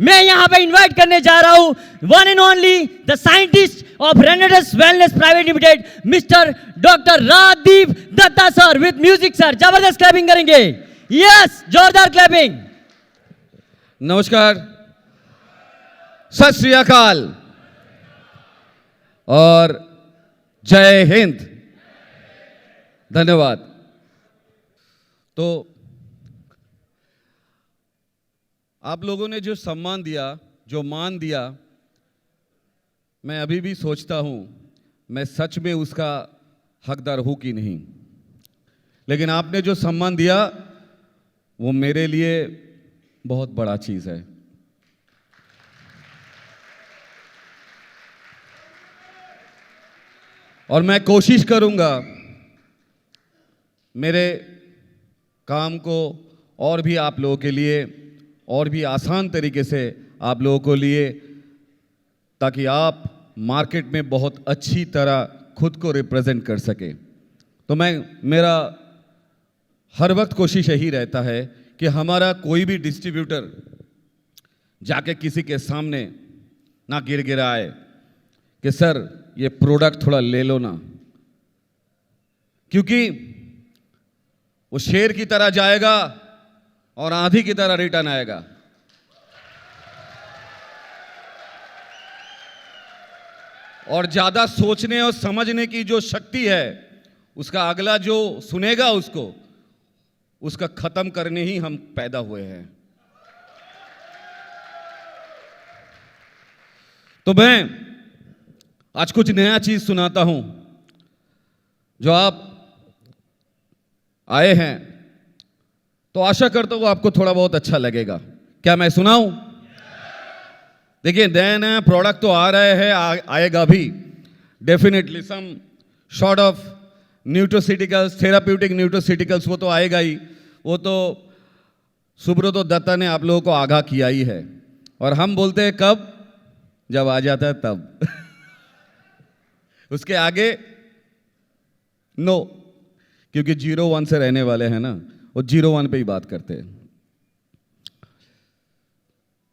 मैं यहाँ पे इनवाइट करने जा रहा हूँ one and only the scientist of Renedus wellness private limited mister doctor Rajdeep Datta sir with music sir. जबरदस्त क्लैपिंग करेंगे। यस, जोरदार क्लैपिंग। नमस्कार, सत श्री अकाल और जय हिंद। धन्यवाद। तो आप लोगों ने जो सम्मान दिया, जो मान दिया, मैं अभी भी सोचता हूं मैं सच में उसका हकदार हूं कि नहीं। लेकिन आपने जो सम्मान दिया वो मेरे लिए बहुत बड़ा चीज है। और मैं कोशिश करूंगा मेरे काम को और भी आप लोगों के लिए और भी आसान तरीके से आप लोगों को लिए, ताकि आप मार्केट में बहुत अच्छी तरह खुद को रिप्रेजेंट कर सके। तो मेरा हर वक्त कोशिश यही रहता है कि हमारा कोई भी डिस्ट्रीब्यूटर जाके किसी के सामने ना गिड़गिड़ाए कि सर ये प्रोडक्ट थोड़ा ले लो ना, क्योंकि वो शेर की तरह जाएगा और आंधी की तरह रिटर्न आएगा। और ज्यादा सोचने और समझने की जो शक्ति है उसका अगला जो सुनेगा उसका खत्म करने ही हम पैदा हुए हैं। तो मैं आज कुछ नया चीज सुनाता हूं। जो आप आए हैं तो आशा करता हूं आपको थोड़ा बहुत अच्छा लगेगा। क्या मैं सुनाऊं? देखिए, नया नया प्रोडक्ट तो आ रहे हैं, आएगा भी definitely. Some short of nutraceuticals, therapeutic nutraceuticals, वो तो आएगा ही। वो तो सुब्रत दत्ता ने आप लोगों को आगाह किया ही है। और हम बोलते हैं कब? जब आ जाता है तब। उसके आगे नो, क्योंकि 0-1 से रहने वाले हैं ना, वो 0-1 पे ही बात करते हैं।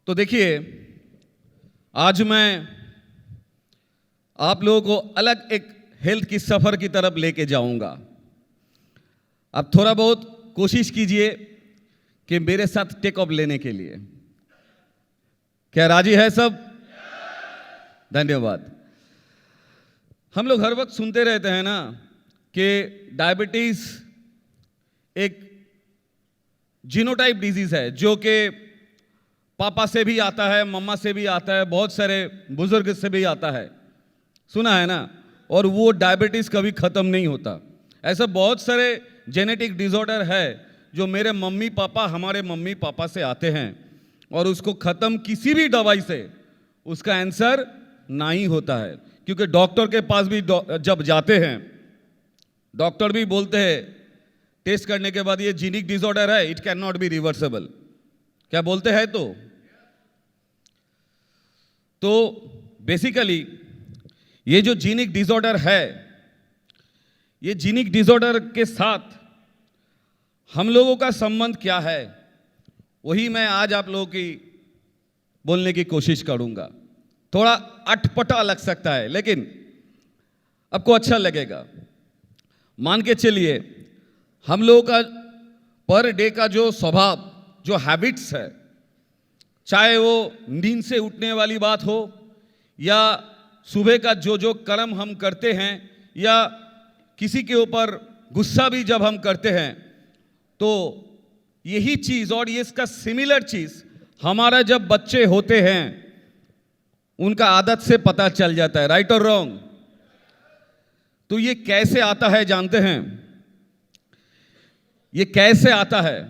तो देखिए, आज मैं आप लोगों को अलग एक हेल्थ की सफर की तरफ लेके जाऊंगा। आप थोड़ा बहुत कोशिश कीजिए कि मेरे साथ टेक ऑफ लेने के लिए। क्या राजी है सब? धन्यवाद। हम लोग हर वक्त सुनते रहते हैं ना कि डायबिटीज एक जीनोटाइप डिजीज है, जो कि पापा से भी आता है, मम्मा से भी आता है, बहुत सारे बुजुर्ग से भी आता है, सुना है ना। और वो डायबिटीज कभी खत्म नहीं होता। ऐसा बहुत सारे जेनेटिक डिसऑर्डर है जो मेरे मम्मी पापा, हमारे मम्मी पापा से आते हैं, और उसको खत्म किसी भी दवाई से उसका आंसर ना ही होता है। क्योंकि डॉक्टर के पास भी जब जाते हैं, डॉक्टर भी बोलते हैं टेस्ट करने के बाद ये जीनिक डिसऑर्डर है, it can not be reversible. क्या बोलते हैं? तो बेसिकली ये जो जीनिक डिसऑर्डर है, ये जीनिक डिसऑर्डर के साथ हम लोगों का संबंध क्या है, वही मैं आज आप लोगों की बोलने की कोशिश करूंगा। थोड़ा अटपटा लग सकता है, लेकिन आपको अच्छा लगेगा। मान के चलिए, हम लोगों का पर डे का जो स्वभाव, जो हैबिट्स है, चाहे वो नींद से उठने वाली बात हो, या सुबह का जो कर्म हम करते हैं, या किसी के ऊपर गुस्सा भी जब हम करते हैं, तो यही चीज और ये इसका सिमिलर चीज हमारा जब बच्चे होते हैं उनका आदत से पता चल जाता है। राइट और रॉन्ग? तो ये कैसे आता है जानते हैं? ये कैसे आता है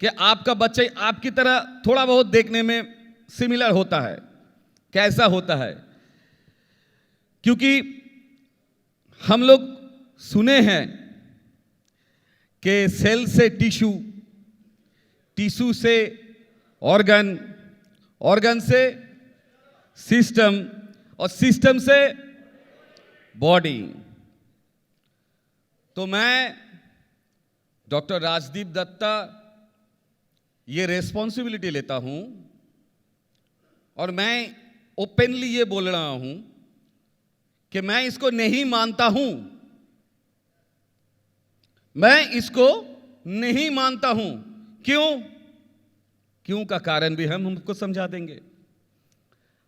कि आपका बच्चा आपकी तरह थोड़ा बहुत देखने में सिमिलर होता है। कैसा होता है? क्योंकि हम लोग सुने हैं कि सेल से टिश्यू, टिश्यू से ऑर्गन, ऑर्गन से सिस्टम, और सिस्टम से बॉडी। तो मैं डॉक्टर राजदीप दत्ता ये रेस्पॉन्सिबिलिटी लेता हूं और मैं ओपनली ये बोल रहा हूं कि मैं इसको नहीं मानता हूं। मैं इसको नहीं मानता हूं। क्यों का कारण भी हम हमको समझा देंगे।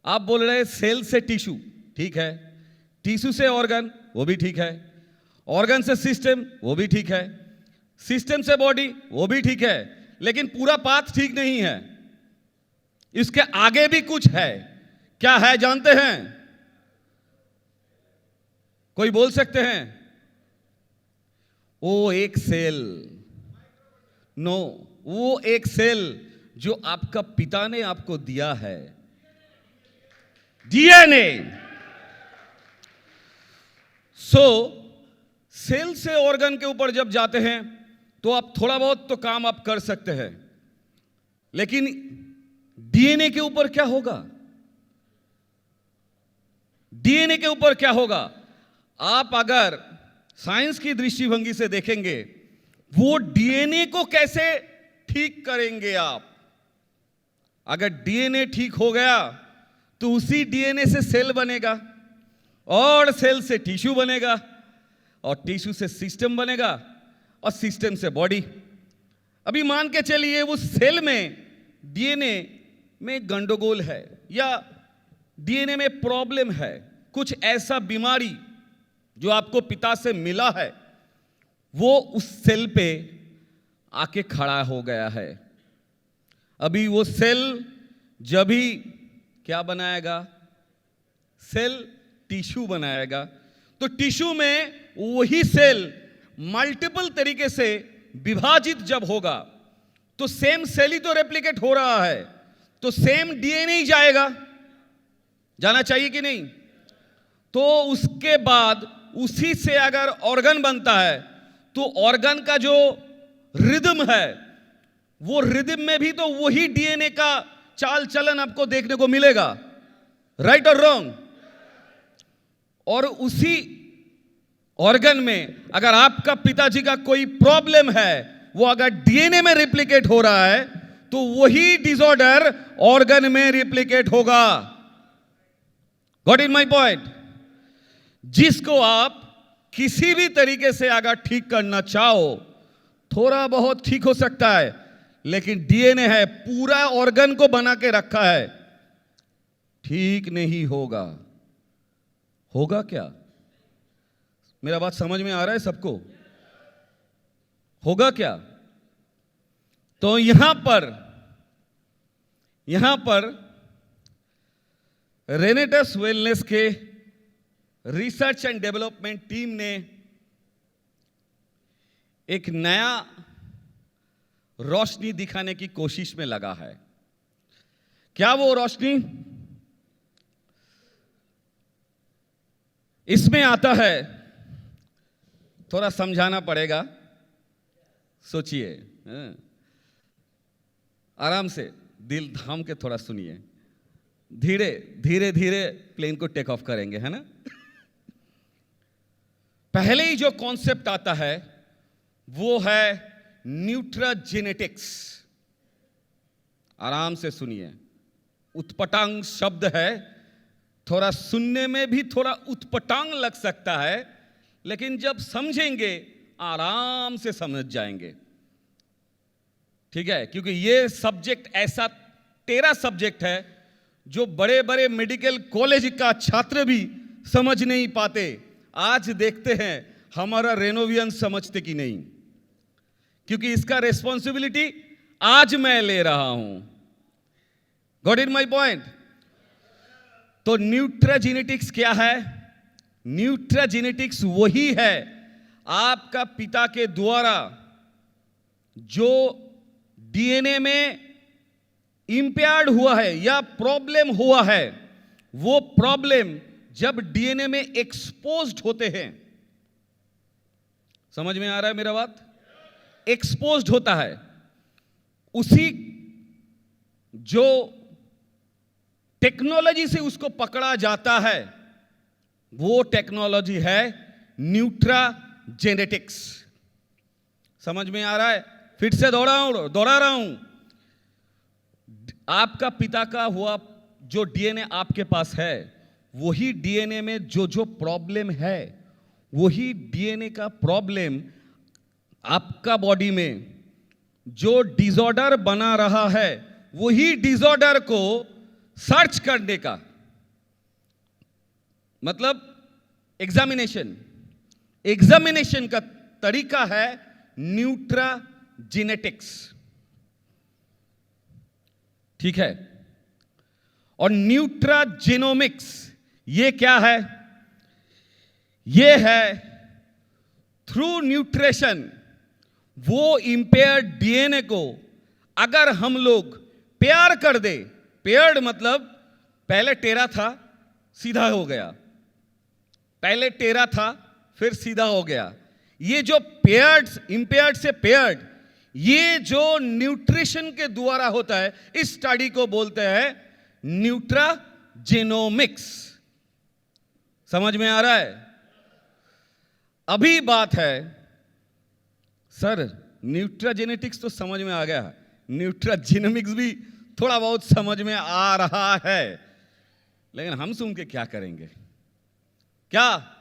आप बोल रहे हैं सेल से टिश्यू, ठीक है, टिश्यू से ऑर्गन, वो भी ठीक है, ऑर्गन से सिस्टम, वो भी ठीक है, सिस्टम से बॉडी, वो भी ठीक है, लेकिन पूरा पाथ ठीक नहीं है। इसके आगे भी कुछ है। क्या है जानते हैं? कोई बोल सकते हैं? वो एक सेल, नो, वो एक सेल जो आपका पिता ने आपको दिया है, डीएनए। सेल से ऑर्गन के ऊपर जब जाते हैं तो आप थोड़ा बहुत तो काम आप कर सकते हैं, लेकिन डीएनए के ऊपर क्या होगा? डीएनए के ऊपर क्या होगा? आप अगर साइंस की दृष्टिभंगी से देखेंगे, वो डीएनए को कैसे ठीक करेंगे आप? अगर डीएनए ठीक हो गया तो उसी डीएनए से सेल बनेगा, और सेल से टिश्यू बनेगा, और टिश्यू से सिस्टम बनेगा, और सिस्टम से बॉडी। अभी मान के चलिए उस सेल में डीएनए में गंडगोल है, या डीएनए में प्रॉब्लम है, कुछ ऐसा बीमारी जो आपको पिता से मिला है, वो उस सेल पे आके खड़ा हो गया है। अभी वो सेल जब भी क्या बनाएगा? सेल टिश्यू बनाएगा। तो टिश्यू में वही सेल मल्टीपल तरीके से विभाजित जब होगा तो सेम सेल ही तो रेप्लिकेट हो रहा है, तो सेम डीएनए ही जाएगा, जाना चाहिए कि नहीं? तो उसके बाद उसी से अगर ऑर्गन बनता है तो ऑर्गन का जो रिदम है, वो रिदम में भी तो वही डीएनए का चाल चलन आपको देखने को मिलेगा, राइट और रॉन्ग? और उसी ऑर्गन में अगर आपका पिताजी का कोई प्रॉब्लम है, वो अगर डीएनए में रिप्लिकेट हो रहा है तो वही डिसऑर्डर ऑर्गन में रिप्लिकेट होगा। Got in my point? जिसको आप किसी भी तरीके से अगर ठीक करना चाहो, थोड़ा बहुत ठीक हो सकता है, लेकिन डीएनए है, पूरा ऑर्गन को बना के रखा है, ठीक नहीं होगा। होगा क्या? मेरा बात समझ में आ रहा है सबको? होगा क्या? तो यहां पर रेनेटस वेलनेस के रिसर्च एंड डेवलपमेंट टीम ने एक नया रोशनी दिखाने की कोशिश में लगा है। क्या वो रोशनी? इसमें आता है, थोड़ा समझाना पड़ेगा, सोचिए, आराम से, दिल थाम के थोड़ा सुनिए, धीरे धीरे प्लेन को टेक ऑफ करेंगे, है ना? पहले ही जो कॉन्सेप्ट आता है वो है न्यूट्राजेनेटिक्स। आराम से सुनिए, उत्पटांग शब्द है, थोड़ा सुनने में भी थोड़ा उत्पटांग लग सकता है, लेकिन जब समझेंगे आराम से समझ जाएंगे, ठीक है? क्योंकि ये सब्जेक्ट ऐसा तेरा सब्जेक्ट है जो बड़े बड़े मेडिकल कॉलेज का छात्र भी समझ नहीं पाते। आज देखते हैं हमारा रेनोवियन समझते कि नहीं, क्योंकि इसका रिस्पॉन्सिबिलिटी आज मैं ले रहा हूं। Got in my point? तो न्यूट्राजेनेटिक्स क्या है? न्यूट्राजेनेटिक्स वही है आपका पिता के द्वारा जो डीएनए में इंपेयर्ड हुआ है या प्रॉब्लम हुआ है, वो प्रॉब्लम जब डीएनए में एक्सपोज्ड होते हैं, समझ में आ रहा है मेरा बात? एक्सपोज्ड होता है, उसी जो टेक्नोलॉजी से उसको पकड़ा जाता है, वो टेक्नोलॉजी है न्यूट्राजेनेटिक्स। समझ में आ रहा है? फिर से दोहरा रहा हूं, आपका पिता का हुआ जो डीएनए आपके पास है, वही डीएनए में जो जो प्रॉब्लम है, वही डीएनए का प्रॉब्लम आपका बॉडी में जो डिसऑर्डर बना रहा है, वही डिसऑर्डर को सर्च करने का मतलब एग्जामिनेशन का तरीका है न्यूट्राजेनेटिक्स। ठीक है। और न्यूट्राजेनोमिक्स ये क्या है? ये है थ्रू न्यूट्रिशन वो इंपेयर्ड डीएनए को अगर हम लोग पेयर कर दे, पेयर्ड मतलब पहले टेरा था सीधा हो गया, पहले टेरा था फिर सीधा हो गया, ये जो पेयर्ड इंपेयर्ड से पेयर्ड ये जो न्यूट्रिशन के द्वारा होता है, इस स्टडी को बोलते हैं न्यूट्राजेनोमिक्स। समझ में आ रहा है? अभी बात है सर न्यूट्राजेनेटिक्स तो समझ में आ गया, न्यूट्राजेनोमिक्स भी थोड़ा बहुत समझ में आ रहा है, लेकिन हम सुन के क्या करेंगे? क्या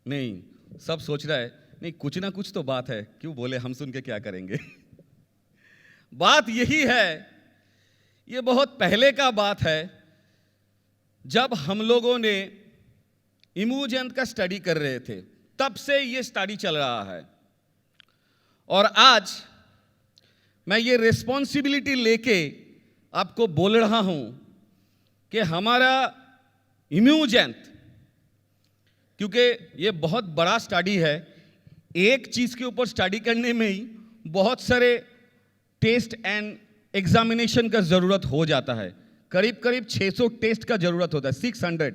नहीं, सब सोच रहा है नहीं कुछ ना कुछ तो बात है, क्यों बोले हम सुन के क्या करेंगे? बात यही है, ये बहुत पहले का बात है, जब हम लोगों ने इम्यूजेंट का स्टडी कर रहे थे, तब से ये स्टडी चल रहा है। और आज मैं ये रिस्पॉन्सिबिलिटी लेके आपको बोल रहा हूं कि हमारा इम्यूजेंट, क्योंकि ये बहुत बड़ा स्टडी है, एक चीज के ऊपर स्टडी करने में ही बहुत सारे टेस्ट एंड एग्जामिनेशन का जरूरत हो जाता है, करीब करीब 600 टेस्ट का जरूरत होता है, 600।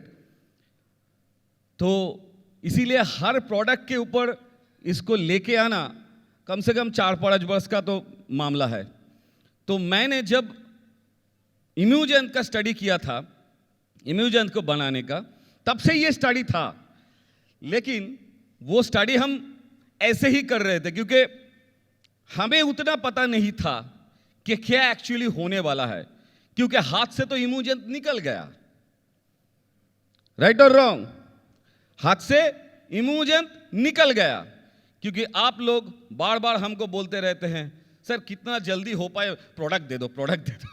तो इसीलिए हर प्रोडक्ट के ऊपर इसको लेके आना कम से कम 4-5 वर्ष का तो मामला है। तो मैंने जब इम्यूजेंट का स्टडी किया था, इम्यूजेंट को बनाने का, तब से ये स्टडी था, लेकिन वो स्टडी हम ऐसे ही कर रहे थे क्योंकि हमें उतना पता नहीं था कि क्या एक्चुअली होने वाला है, क्योंकि हाथ से तो इम्यूजेंट निकल गया, राइट और रॉन्ग? हाथ से इम्यूजेंट निकल गया, क्योंकि आप लोग बार बार हमको बोलते रहते हैं सर कितना जल्दी हो पाए प्रोडक्ट दे दो, प्रोडक्ट दे दो।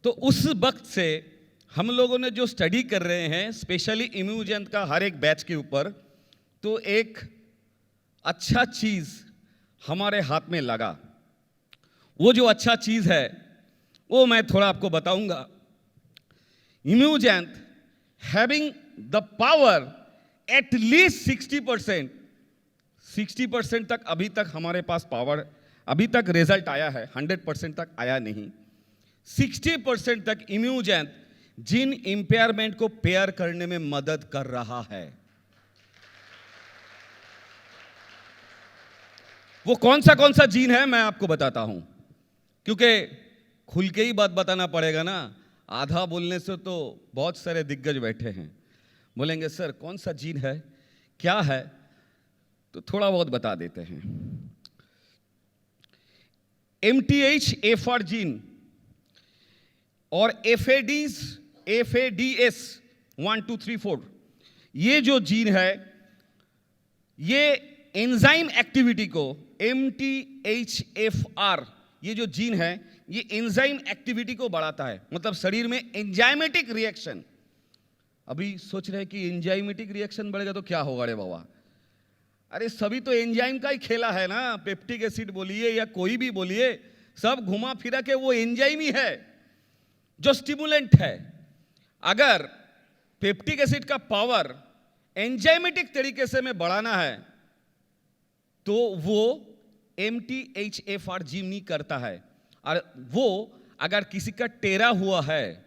तो उस वक्त से हम लोगों ने जो स्टडी कर रहे हैं, स्पेशली इम्यूजेंट का हर एक बैच के ऊपर, तो एक अच्छा चीज हमारे हाथ में लगा। वो जो अच्छा चीज है वो मैं थोड़ा आपको बताऊंगा। इम्यूजेंट having the power at least 60% तक, अभी तक हमारे पास पावर, अभी तक रिजल्ट आया है, 100% तक आया नहीं, 60% तक इम्यूजेंट जीन इंपेयरमेंट को पेयर करने में मदद कर रहा है। वो कौन सा जीन है मैं आपको बताता हूं, क्योंकि खुल के ही बात बताना पड़ेगा ना, आधा बोलने से तो बहुत सारे दिग्गज बैठे हैं, बोलेंगे सर कौन सा जीन है, क्या है, तो थोड़ा बहुत बता देते हैं। MTHFR जीन और FADs 1, 2, 3, 4, ये जो जीन है ये एंजाइम एक्टिविटी को, MTHFR ये जो जीन है ये एंजाइम एक्टिविटी को बढ़ाता है, मतलब शरीर में एंजाइमेटिक रिएक्शन। अभी सोच रहे हैं कि एंजाइमेटिक रिएक्शन बढ़ेगा तो क्या होगा रे बाबा? अरे सभी तो एंजाइम का ही खेला है ना, पेप्टिक एसिड बोलिए या कोई भी बोलिए, सब घुमा फिरा के वो एंजाइम ही है जो स्टिमुलेंट है। अगर पेप्टिक एसिड का पावर एंजाइमेटिक तरीके से में बढ़ाना है तो वो MTHFR जीन नहीं करता है, और वो अगर किसी का टेरा हुआ है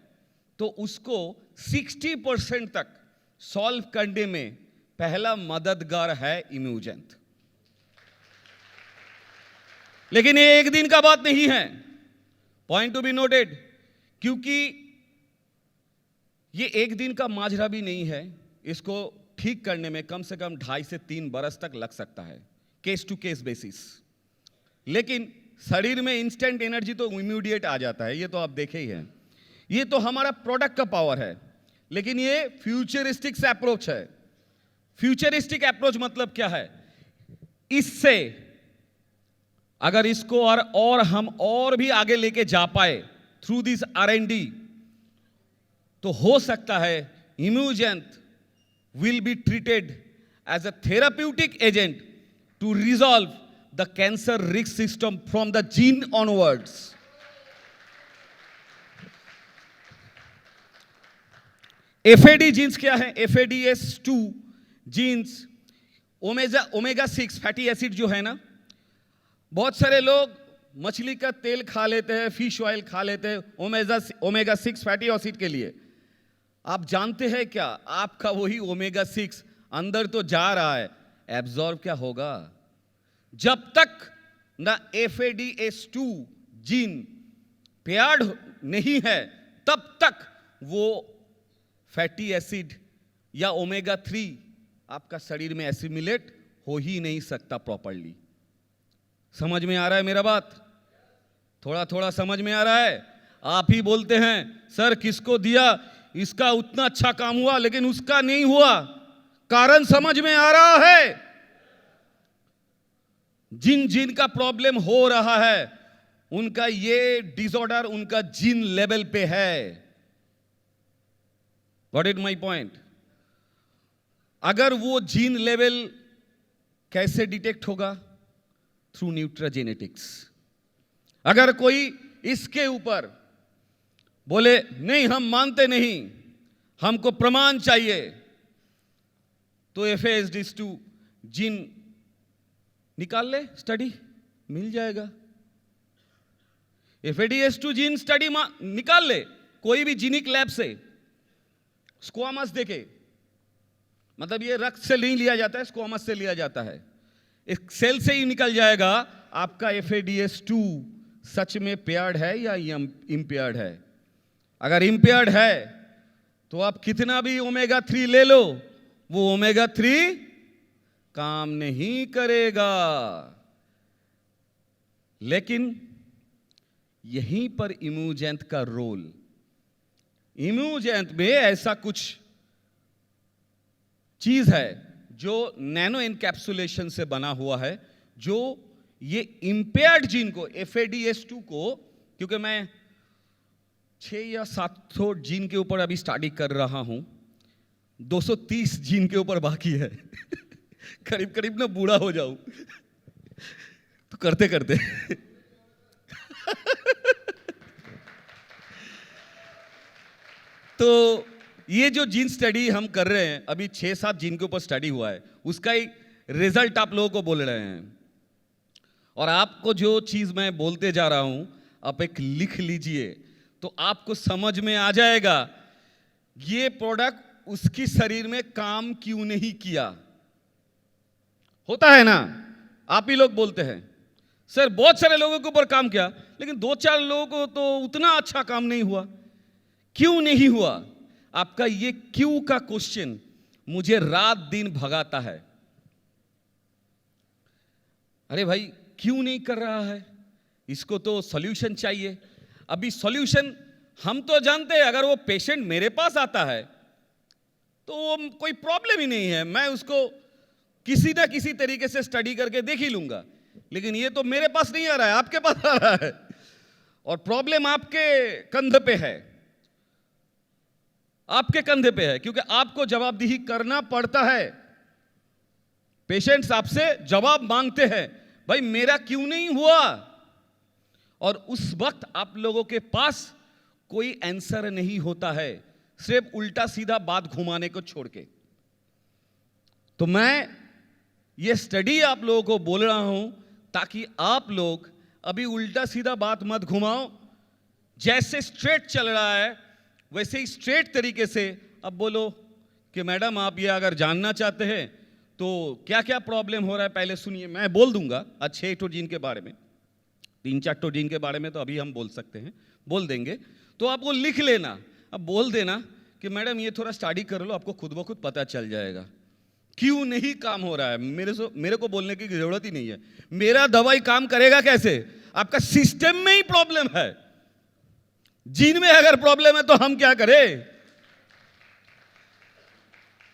तो उसको 60% तक सॉल्व करने में पहला मददगार है इम्यूजेंट। लेकिन ये एक दिन का बात नहीं है, पॉइंट टू बी नोटेड, क्योंकि ये एक दिन का माजरा भी नहीं है, इसको ठीक करने में कम से कम 2.5 से 3 बरस तक लग सकता है, केस टू केस बेसिस। लेकिन शरीर में इंस्टेंट एनर्जी तो इमीडिएट आ जाता है, ये तो आप देखे ही हैं। ये तो हमारा प्रोडक्ट का पावर है, लेकिन ये फ्यूचरिस्टिक अप्रोच है। फ्यूचरिस्टिक अप्रोच मतलब क्या है? इससे अगर इसको और हम और भी आगे लेके जा पाए थ्रू दिस R&D, तो हो सकता है इम्यूजेंट will be treated as a therapeutic agent to resolve the cancer risk system from the gene onwards. FAD genes क्या है? FADS2 jeans omega 6 fatty acid जो है ना, बहुत सारे लोग मछली का तेल खा लेते हैं, फिश ऑयल खा लेते हैं ओमेगा 6 फैटी एसिड के लिए। आप जानते हैं क्या, आपका वही ओमेगा 6 अंदर तो जा रहा है, एब्जॉर्ब क्या होगा? जब तक ना FADS2 जीन पेयर्ड नहीं है, तब तक वो फैटी एसिड या ओमेगा 3 आपका शरीर में एसिमिलेट हो ही नहीं सकता प्रॉपर्ली। समझ में आ रहा है मेरा बात? थोड़ा थोड़ा समझ में आ रहा है? आप ही बोलते हैं सर किसको दिया, इसका उतना अच्छा काम हुआ लेकिन उसका नहीं हुआ। कारण समझ में आ रहा है? जिन जिन का प्रॉब्लम हो रहा है उनका ये डिसऑर्डर उनका जीन लेवल पे है। What is my point? अगर वो जीन लेवल कैसे डिटेक्ट होगा? थ्रू न्यूट्राजेनेटिक्स। अगर कोई इसके ऊपर बोले नहीं हम मानते नहीं, हमको प्रमाण चाहिए, तो FADS2 जीन निकाल ले, स्टडी मिल जाएगा। FADS2 जीन स्टडी निकाल ले कोई भी जीनिक लैब से, स्क्वामस देके, मतलब ये रक्त से नहीं लिया जाता है, स्क्वामस से लिया जाता है, एक सेल से ही निकल जाएगा आपका FADS2 सच में पेयर्ड है या इम्पेयर्ड है। अगर इम्पेयर्ड है तो आप कितना भी ओमेगा 3 ले लो, वो ओमेगा 3 काम नहीं करेगा। लेकिन यहीं पर इम्यूजेंट का रोल, इम्यूजेंट में ऐसा कुछ चीज है जो नैनो एनकैप्सुलेशन से बना हुआ है, जो ये इंपेयर्ड जीन को FADS2 को, क्योंकि मैं 6 या 700 जीन के ऊपर अभी स्टडी कर रहा हूं, 230 जीन के ऊपर बाकी है करीब करीब ना बूढ़ा हो जाऊं तो करते करते तो ये जो जीन स्टडी हम कर रहे हैं, अभी 6-7 जीन के ऊपर स्टडी हुआ है, उसका ही रिजल्ट आप लोगों को बोल रहे हैं। और आपको जो चीज मैं बोलते जा रहा हूं, आप एक लिख लीजिए तो आपको समझ में आ जाएगा ये प्रोडक्ट उसकी शरीर में काम क्यों नहीं किया। होता है ना, आप ही लोग बोलते हैं सर बहुत सारे लोगों के ऊपर काम किया लेकिन 2-4 लोगों को तो उतना अच्छा काम नहीं हुआ। क्यों नहीं हुआ? आपका ये क्यों का क्वेश्चन मुझे रात दिन भगाता है। अरे भाई क्यों नहीं कर रहा है, इसको तो सॉल्यूशन चाहिए। अभी सॉल्यूशन हम तो जानते हैं, अगर वो पेशेंट मेरे पास आता है तो वो कोई प्रॉब्लम ही नहीं है, मैं उसको किसी ना किसी तरीके से स्टडी करके देख ही लूंगा। लेकिन ये तो मेरे पास नहीं आ रहा है, आपके पास आ रहा है और प्रॉब्लम आपके कंधे पे है, आपके कंधे पे है, क्योंकि आपको जवाबदेही करना पड़ता है। पेशेंट्स आपसे जवाब मांगते हैं भाई मेरा क्यों नहीं हुआ, और उस वक्त आप लोगों के पास कोई आंसर नहीं होता है, सिर्फ उल्टा सीधा बात घुमाने को छोड़ के। तो मैं ये स्टडी आप लोगों को बोल रहा हूं ताकि आप लोग अभी उल्टा सीधा बात मत घुमाओ, जैसे स्ट्रेट चल रहा है वैसे ही स्ट्रेट तरीके से अब बोलो कि मैडम आप ये अगर जानना चाहते हैं तो क्या क्या प्रॉब्लम हो रहा है पहले सुनिए, मैं बोल दूंगा। आज 6 जीन के बारे में, 3-4 जीन के बारे में तो अभी हम बोल सकते हैं, बोल देंगे, तो आप वो लिख लेना, अब बोल देना कि मैडम ये थोड़ा स्टडी कर लो, आपको खुद ब खुद पता चल जाएगा क्यों नहीं काम हो रहा है। मेरे को बोलने की जरूरत ही नहीं है, मेरा दवाई काम करेगा कैसे, आपका सिस्टम में ही प्रॉब्लम है। जीन में अगर प्रॉब्लम है तो हम क्या करें?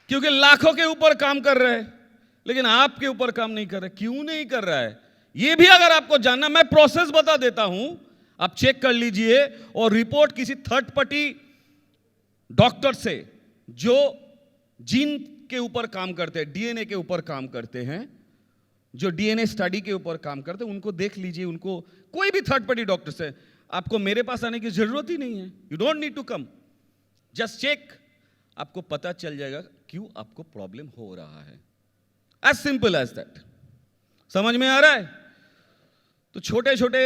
क्योंकि लाखों के ऊपर काम कर रहे हैं, लेकिन आपके ऊपर काम नहीं कर रहे। क्यों नहीं कर रहा है ये भी अगर आपको जानना, मैं प्रोसेस बता देता हूं, आप चेक कर लीजिए। और रिपोर्ट किसी थर्ड पार्टी डॉक्टर से जो जीन के ऊपर काम करते हैं, डीएनए के ऊपर काम करते हैं, जो डीएनए स्टडी के ऊपर काम करते हैं, उनको देख लीजिए। उनको कोई भी थर्ड पार्टी डॉक्टर से, आपको मेरे पास आने की जरूरत ही नहीं है। You don't need to come, just check, आपको पता चल जाएगा क्यों आपको प्रॉब्लम हो रहा है। As simple as that. समझ में आ रहा है? तो छोटे छोटे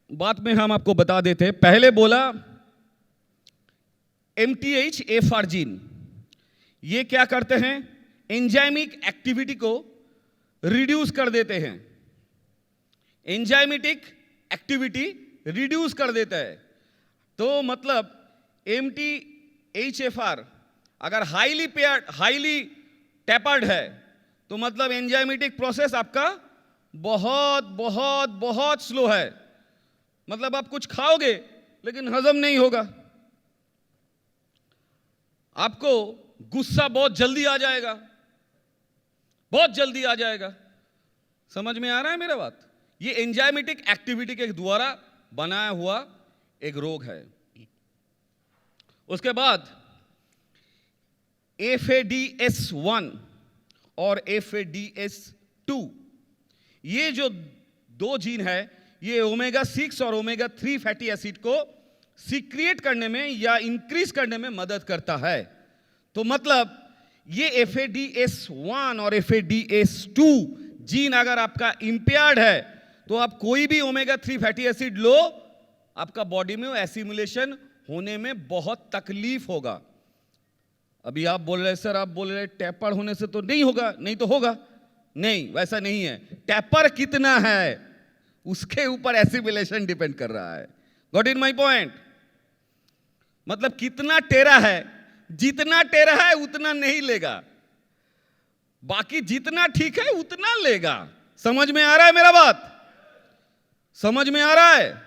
बात में हम आपको बता देते हैं। पहले बोला MTHFR जीन, ये क्या करते हैं? एंजाइमिक एक्टिविटी को रिड्यूस कर देते हैं। एंजाइमेटिक एक्टिविटी रिड्यूस कर देता है। तो मतलब MTHFR अगर हाईली टैपर्ड है तो मतलब एंजाइमेटिक प्रोसेस आपका बहुत बहुत बहुत स्लो है। मतलब आप कुछ खाओगे लेकिन हजम नहीं होगा। आपको गुस्सा बहुत जल्दी आ जाएगा, बहुत जल्दी आ जाएगा। समझ में आ रहा है मेरा बात? ये एंजाइमेटिक एक्टिविटी के द्वारा बनाया हुआ एक रोग है। उसके बाद FADS1 और FADS2, ये जो दो जीन है, ये ओमेगा 6 और ओमेगा 3 फैटी एसिड को सीक्रिएट करने में या इंक्रीज करने में मदद करता है। तो मतलब ये FADS1 और FADS2 जीन अगर आपका इंपेयर्ड है तो आप कोई भी ओमेगा 3 फैटी एसिड लो, आपका बॉडी में एसिमुलेशन होने में बहुत तकलीफ होगा। अभी आप बोल रहे सर, आप बोल रहे टैपर होने से तो नहीं होगा, नहीं तो होगा। नहीं, वैसा नहीं है। टैपर कितना है उसके ऊपर एसिमुलेशन डिपेंड कर रहा है। Got in my point? मतलब कितना टेरा है, जितना टेरा है उतना नहीं लेगा, बाकी जितना ठीक है उतना लेगा। समझ में आ रहा है मेरा बात? समझ में आ रहा है?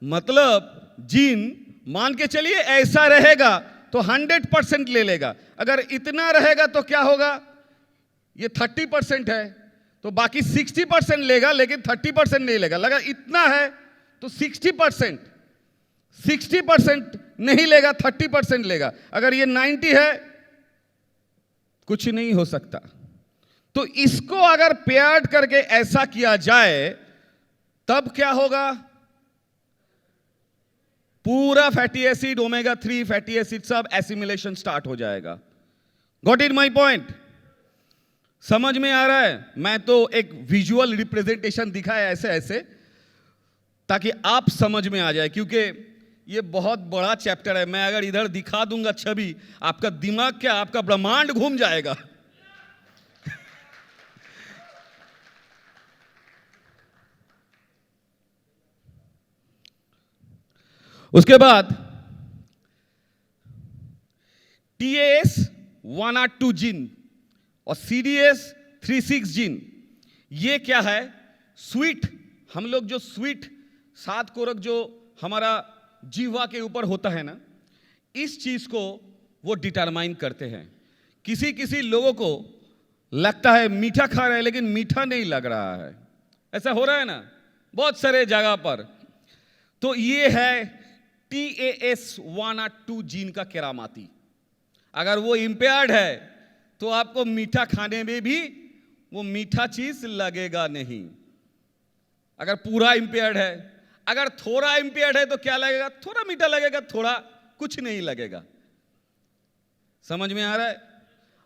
मतलब जीन मान के चलिए ऐसा रहेगा तो 100% ले लेगा। अगर इतना रहेगा तो क्या होगा? ये 30% है तो बाकी 60% लेगा, लेकिन 30% नहीं लेगा। लगा इतना है तो 60% नहीं लेगा, 30% लेगा। अगर ये 90 है, कुछ नहीं हो सकता। तो इसको अगर पेयर्ड करके ऐसा किया जाए तब क्या होगा? पूरा fatty acid, omega 3 fatty acid सब एसिमुलेशन स्टार्ट हो जाएगा। Got it my point? समझ में आ रहा है? मैं तो एक विजुअल रिप्रेजेंटेशन दिखाया ऐसे ऐसे ताकि आप समझ में आ जाए, क्योंकि ये बहुत बड़ा चैप्टर है। मैं अगर इधर दिखा दूंगा छवि, आपका दिमाग क्या, आपका ब्रह्मांड घूम जाएगा। उसके बाद TAS1R2 जीन और CDS36 जीन, ये क्या है? स्वीट, हम लोग जो स्वीट सात कोरक जो हमारा जीवा के ऊपर होता है ना, इस चीज को वो डिटरमाइन करते हैं। किसी किसी लोगों को लगता है मीठा खा रहे हैं लेकिन मीठा नहीं लग रहा है। ऐसा हो रहा है ना बहुत सारे जगह पर। तो ये है TAS1R2 जीन का केरामाती। अगर वो इंपेयर्ड है तो आपको मीठा खाने में भी वो मीठा चीज लगेगा नहीं। अगर पूरा इंपेयर्ड है, अगर थोड़ा इंपेयर्ड है तो क्या लगेगा? थोड़ा मीठा लगेगा, थोड़ा कुछ नहीं लगेगा। समझ में आ रहा है?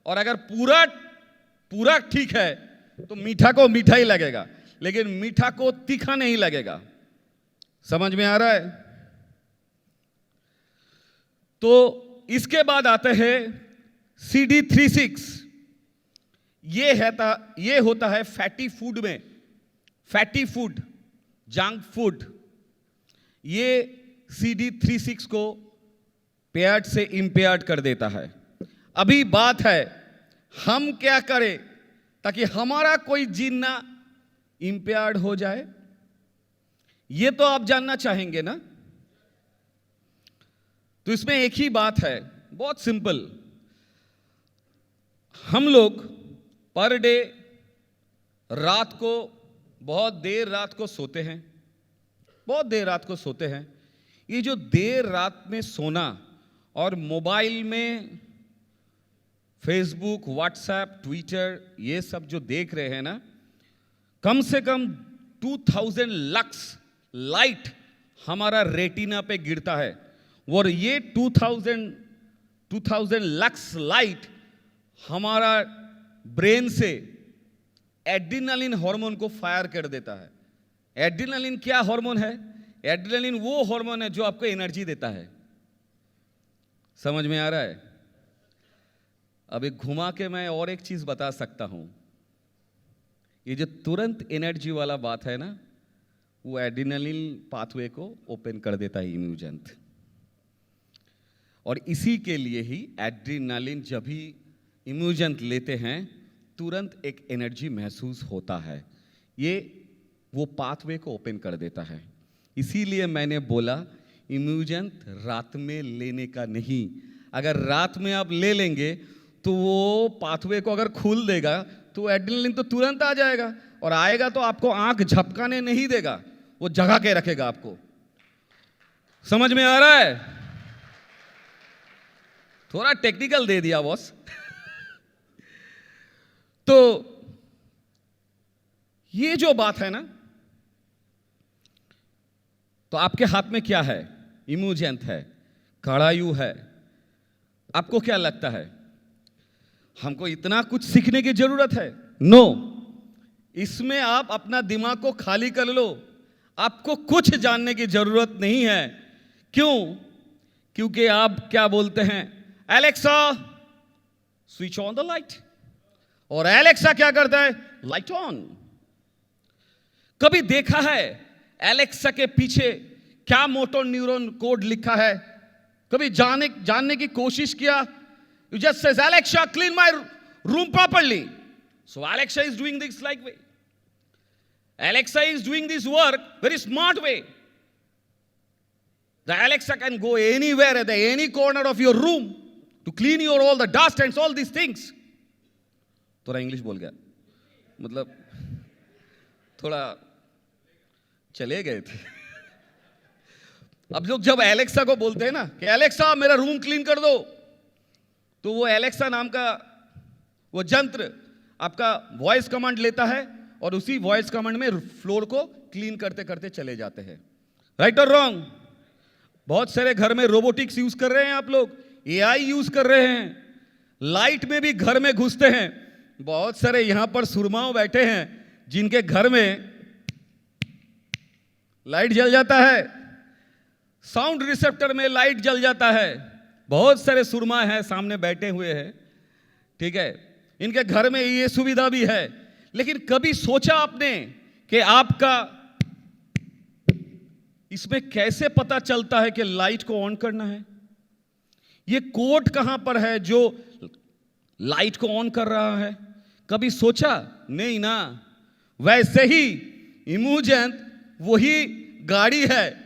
और अगर पूरा ठीक है तो मीठा को मीठा ही लगेगा, लेकिन मीठा को तीखा नहीं लगेगा। समझ में आ रहा है? तो इसके बाद आते हैं CD36। ये होता है फैटी फूड में, फैटी फूड, जंक फूड। ये CD36 को पेयर्ड से इंपेयर्ड कर देता है। अभी बात है हम क्या करें ताकि हमारा कोई जीन ना इंपेयर्ड हो जाए। ये तो आप जानना चाहेंगे ना। तो इसमें एक ही बात है, बहुत सिंपल। हम लोग पर डे रात को बहुत देर रात को सोते हैं, बहुत देर रात को सोते हैं। ये जो देर रात में सोना और मोबाइल में फेसबुक, व्हाट्सएप, ट्विटर, ये सब जो देख रहे हैं ना, कम से कम 2000 लक्स लाइट हमारा रेटिना पे गिरता है। और ये 2000 लक्स लाइट हमारा ब्रेन से एड्रेनलिन हार्मोन को फायर कर देता है। एड्रेनलिन क्या हार्मोन है? एड्रेनलिन वो हार्मोन है जो आपको एनर्जी देता है। समझ में आ रहा है? अब एक घुमा के मैं और एक चीज बता सकता हूं। ये जो तुरंत एनर्जी वाला बात है ना, वो एड्रेनलिन पाथवे को ओपन कर देता है, इम्यूजेंट। और इसी के लिए ही एड्रेनलिन जब भी इम्यूजेंट लेते हैं तुरंत एक एनर्जी महसूस होता है। ये वो पाथवे को ओपन कर देता है। इसीलिए मैंने बोला इम्यूजेंट रात में लेने का नहीं। अगर रात में आप ले लेंगे तो वो पाथवे को अगर खोल देगा तो एड्रेनलिन तो तुरंत आ जाएगा, और आएगा तो आपको आंख झपकाने नहीं देगा, वो जगा के रखेगा आपको। समझ में आ रहा है? थोड़ा टेक्निकल दे दिया बॉस। तो ये जो बात है ना, तो आपके हाथ में क्या है? इम्यूजेंट है, कड़ायु है। आपको क्या लगता है हमको इतना कुछ सीखने की जरूरत है? नो। इसमें आप अपना दिमाग को खाली कर लो, आपको कुछ जानने की जरूरत नहीं है। क्यों? क्योंकि आप क्या बोलते हैं, Alexa switch on the light, और एलेक्सा क्या करता है? Light on. कभी देखा है एलेक्सा के पीछे क्या मोटर न्यूरॉन कोड लिखा है? कभी जानने की कोशिश किया? You just says, Alexa, clean my room properly. So Alexa is doing this like way. Alexa is doing this work very smart way. The Alexa can go anywhere at any corner of your room to clean your all the dust and all these things. थोड़ा English बोल गया, मतलब थोड़ा चले गए थे। अब लोग जब एलेक्सा को बोलते हैं ना कि एलेक्सा मेरा रूम क्लीन कर दो, तो वो एलेक्सा नाम का वो यंत्र आपका वॉइस कमांड लेता है और उसी वॉइस कमांड में फ्लोर को क्लीन करते करते चले जाते हैं। राइट और रॉन्ग? बहुत सारे घर में रोबोटिक्स यूज कर रहे हैं आप लोग, एआई यूज कर रहे हैं, लाइट में भी घर में घुसते हैं। बहुत सारे यहां पर सुरमाओं बैठे हैं जिनके घर में लाइट जल जाता है, साउंड रिसेप्टर में लाइट जल जाता है। बहुत सारे सुरमा हैं सामने बैठे हुए हैं, ठीक है, इनके घर में ये सुविधा भी है। लेकिन कभी सोचा आपने कि आपका इसमें कैसे पता चलता है कि लाइट को ऑन करना है? ये कोड कहां पर है जो लाइट को ऑन कर रहा है? कभी सोचा नहीं ना। वैसे ही इम्यूजेंट वही गाड़ी है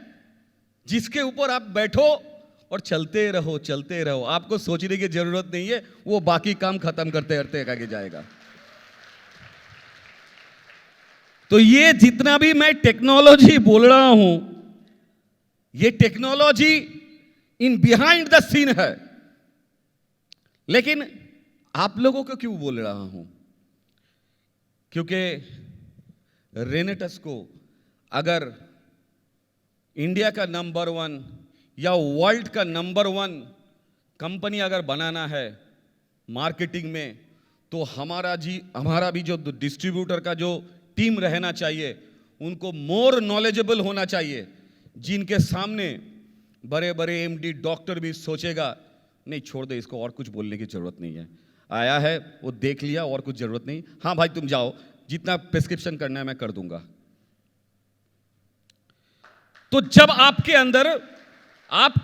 जिसके ऊपर आप बैठो और चलते रहो चलते रहो, आपको सोचने की जरूरत नहीं है, वो बाकी काम खत्म करते करते आगे जाएगा। तो ये जितना भी मैं टेक्नोलॉजी बोल रहा हूं, ये technology in behind the scene है। लेकिन आप लोगों को क्यों बोल रहा हूं? क्योंकि रेनेटस को अगर इंडिया का नंबर 1 या वर्ल्ड का नंबर 1 कंपनी अगर बनाना है मार्केटिंग में, तो हमारा भी जो डिस्ट्रीब्यूटर का जो टीम रहना चाहिए, उनको मोर नॉलेजेबल होना चाहिए, जिनके सामने बड़े बड़े एमडी डॉक्टर भी सोचेगा नहीं छोड़ दे, इसको और कुछ बोलने की जरूरत नहीं है, आया है वो देख लिया, और कुछ जरूरत नहीं, हाँ भाई तुम जाओ, जितना प्रिस्क्रिप्शन करना है मैं कर दूंगा। तो जब आपके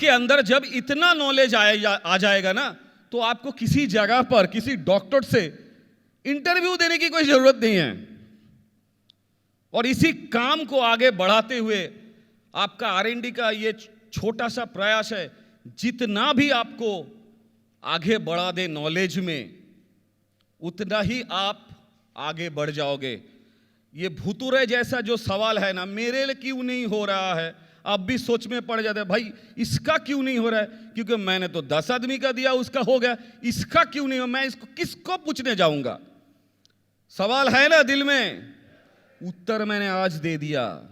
अंदर जब इतना नॉलेज आ जाएगा ना, तो आपको किसी जगह पर किसी डॉक्टर से इंटरव्यू देने की कोई जरूरत नहीं है। और इसी काम को आगे बढ़ाते हुए आपका R&D का ये छोटा सा प्रयास है, जितना भी आपको आगे बढ़ा दे नॉलेज में, उतना ही आप आगे बढ़ जाओगे। ये भूतुरे जैसा जो सवाल है ना, मेरे लिए क्यों नहीं हो रहा है, आप भी सोच में पड़ जाते हैं, भाई इसका क्यों नहीं हो रहा है, क्योंकि मैंने तो 10 आदमी का दिया, उसका हो गया, इसका क्यों नहीं हो, मैं इसको किसको पूछने जाऊंगा। सवाल है ना दिल में, उत्तर मैंने आज दे दिया,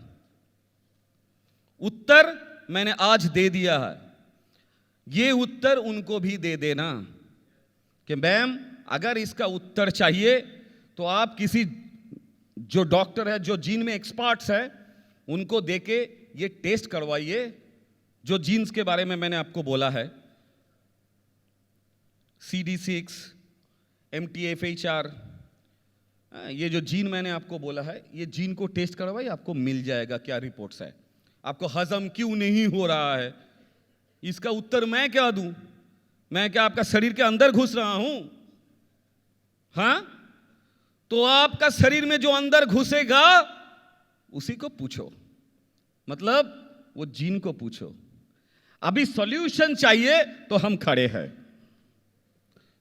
उत्तर मैंने आज दे दिया है। ये उत्तर उनको भी दे देना कि मैम अगर इसका उत्तर चाहिए तो आप किसी जो डॉक्टर है, जो जीन में एक्सपर्ट्स है, उनको देके ये टेस्ट करवाइए जो जीन्स के बारे में मैंने आपको बोला है, CD6, MTHFR, ये जो जीन मैंने आपको बोला है, ये जीन को टेस्ट करवाइए, आपको मिल जाएगा क्या रिपोर्ट्स है। आपको हजम क्यों नहीं हो रहा है, इसका उत्तर मैं क्या दूं? मैं क्या आपका शरीर के अंदर घुस रहा हूं? हां, तो आपका शरीर में जो अंदर घुसेगा उसी को पूछो, मतलब वो जीन को पूछो। अभी सॉल्यूशन चाहिए तो हम खड़े हैं,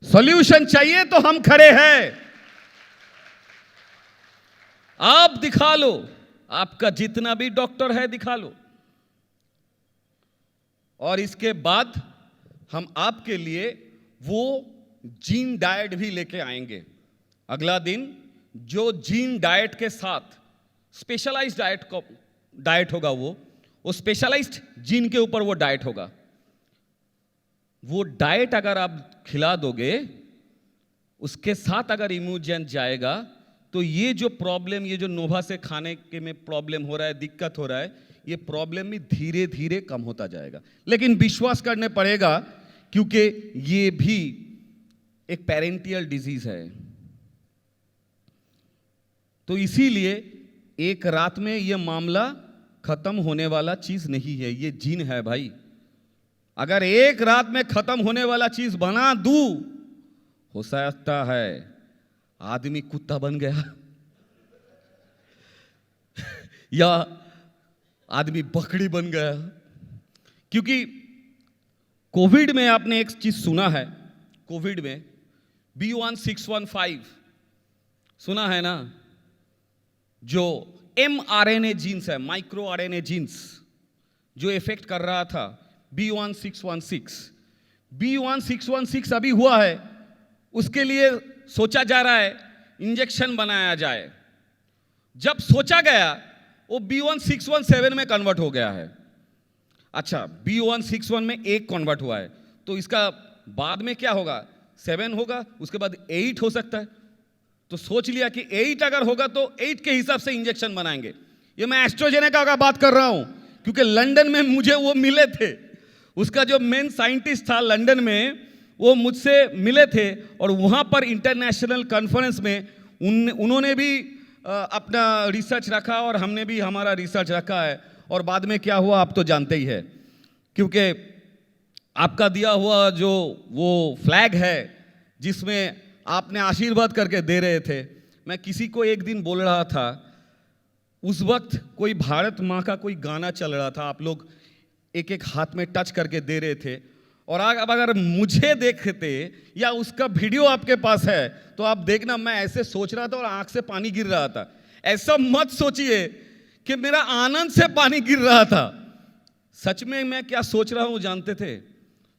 सॉल्यूशन चाहिए तो हम खड़े हैं। आप दिखा लो, आपका जितना भी डॉक्टर है दिखा लो, और इसके बाद हम आपके लिए वो जीन डाइट भी लेके आएंगे। अगला दिन जो जीन डाइट के साथ स्पेशलाइज्ड डाइट होगा, वो स्पेशलाइज्ड जीन के ऊपर वो डाइट होगा। वो डाइट अगर आप खिला दोगे, उसके साथ अगर इम्यूजन जाएगा, तो ये जो प्रॉब्लम, ये जो नोवा से खाने के में प्रॉब्लम हो रहा है, दिक्कत हो रहा है, ये प्रॉब्लम भी धीरे धीरे कम होता जाएगा। लेकिन विश्वास करने पड़ेगा, क्योंकि ये भी एक पेरेंटियल डिजीज है। तो इसीलिए एक रात में ये मामला खत्म होने वाला चीज नहीं है, ये जीन है भाई। अगर एक रात में खत्म होने वाला चीज बना दूं, हो सकता है आदमी कुत्ता बन गया या आदमी बकरी बन गया। क्योंकि कोविड में आपने एक चीज सुना है, कोविड में B1615 सुना है ना, जो mRNA जीन्स है, माइक्रो RNA जीन्स, जो इफेक्ट कर रहा था B1616 अभी हुआ है, उसके लिए सोचा जा रहा है इंजेक्शन बनाया जाए। जब सोचा गया वो B1617 में कन्वर्ट हो गया है। अच्छा, B1661 में 1 कन्वर्ट हुआ है, तो इसका बाद में क्या होगा, 7 होगा, उसके बाद 8 हो सकता है। तो सोच लिया कि 8 अगर होगा तो 8 के हिसाब से इंजेक्शन बनाएंगे। ये मैं एस्ट्राजेनेका का बात कर रहा हूं, क्योंकि लंदन में मुझे वो मिले थे, उसका जो मेन साइंटिस्ट था लंदन में, वो मुझसे मिले थे, और वहाँ पर इंटरनेशनल कॉन्फ्रेंस में उन्होंने भी अपना रिसर्च रखा और हमने भी हमारा रिसर्च रखा है। और बाद में क्या हुआ आप तो जानते ही है, क्योंकि आपका दिया हुआ जो वो फ्लैग है जिसमें आपने आशीर्वाद करके दे रहे थे, मैं किसी को एक दिन बोल रहा था, उस वक्त कोई भारत माँ का कोई गाना चल रहा था, आप लोग एक एक हाथ में टच करके दे रहे थे, और अब अगर मुझे देखते या उसका वीडियो आपके पास है तो आप देखना, मैं ऐसे सोच रहा था और आंख से पानी गिर रहा था। ऐसा मत सोचिए कि मेरा आनंद से पानी गिर रहा था। सच में मैं क्या सोच रहा हूं जानते थे?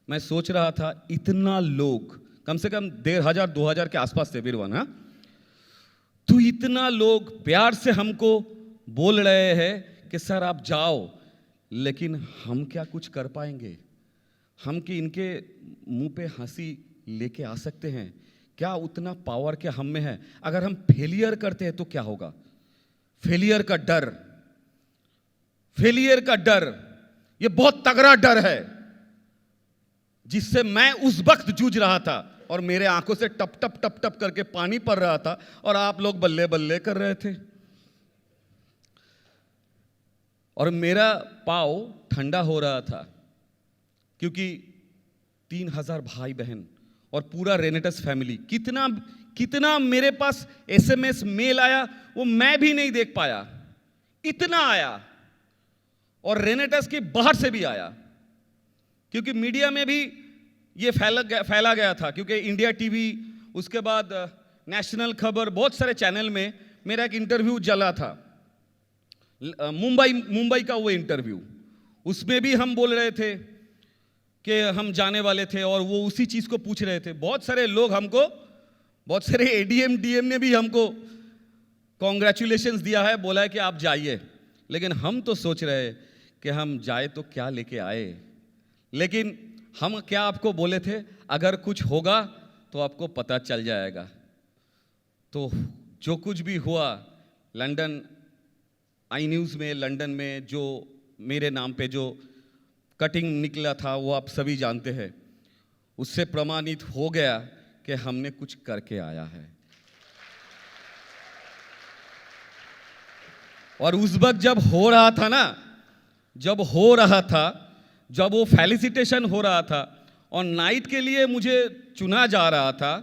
मैं सोच रहा था इतना लोग, कम से कम 1500-2000 के आसपास थे बीरवन, हाँ, तो इतना लोग प्यार से हमको बोल रहे हैं कि सर आप जाओ, लेकिन हम क्या कुछ कर पाएंगे? हम कि इनके मुंह पे हंसी लेके आ सकते हैं क्या? उतना पावर क्या हम में है? अगर हम फेलियर करते हैं तो क्या होगा? फेलियर का डर, फेलियर का डर, ये बहुत तगड़ा डर है जिससे मैं उस वक्त जूझ रहा था, और मेरे आंखों से टप टप टप टप करके पानी पड़ रहा था, और आप लोग बल्ले बल्ले कर रहे थे, और मेरा पाँव ठंडा हो रहा था, क्योंकि 3000 भाई बहन और पूरा रेनेटस फैमिली, कितना कितना मेरे पास SMS मेल आया, वो मैं भी नहीं देख पाया, इतना आया। और रेनेटस की बाहर से भी आया, क्योंकि मीडिया में भी ये फैला गया था, क्योंकि इंडिया टीवी, उसके बाद नेशनल खबर, बहुत सारे चैनल में मेरा एक इंटरव्यू चला था, मुंबई का वो इंटरव्यू, उसमें भी हम बोल रहे थे कि हम जाने वाले थे और वो उसी चीज़ को पूछ रहे थे। बहुत सारे लोग हमको, बहुत सारे एडीएम डीएम ने भी हमको कॉन्ग्रेचुलेशंस दिया है, बोला है कि आप जाइए, लेकिन हम तो सोच रहे कि हम जाए तो क्या लेके आए। लेकिन हम क्या आपको बोले थे, अगर कुछ होगा तो आपको पता चल जाएगा। तो जो कुछ भी हुआ लंदन आई न्यूज़ में, लंदन में जो मेरे नाम पे जो कटिंग निकला था वो आप सभी जानते हैं, उससे प्रमाणित हो गया कि हमने कुछ करके आया है। और उस वक्त जब हो रहा था ना, जब वो फेलिसिटेशन हो रहा था और नाइट के लिए मुझे चुना जा रहा था,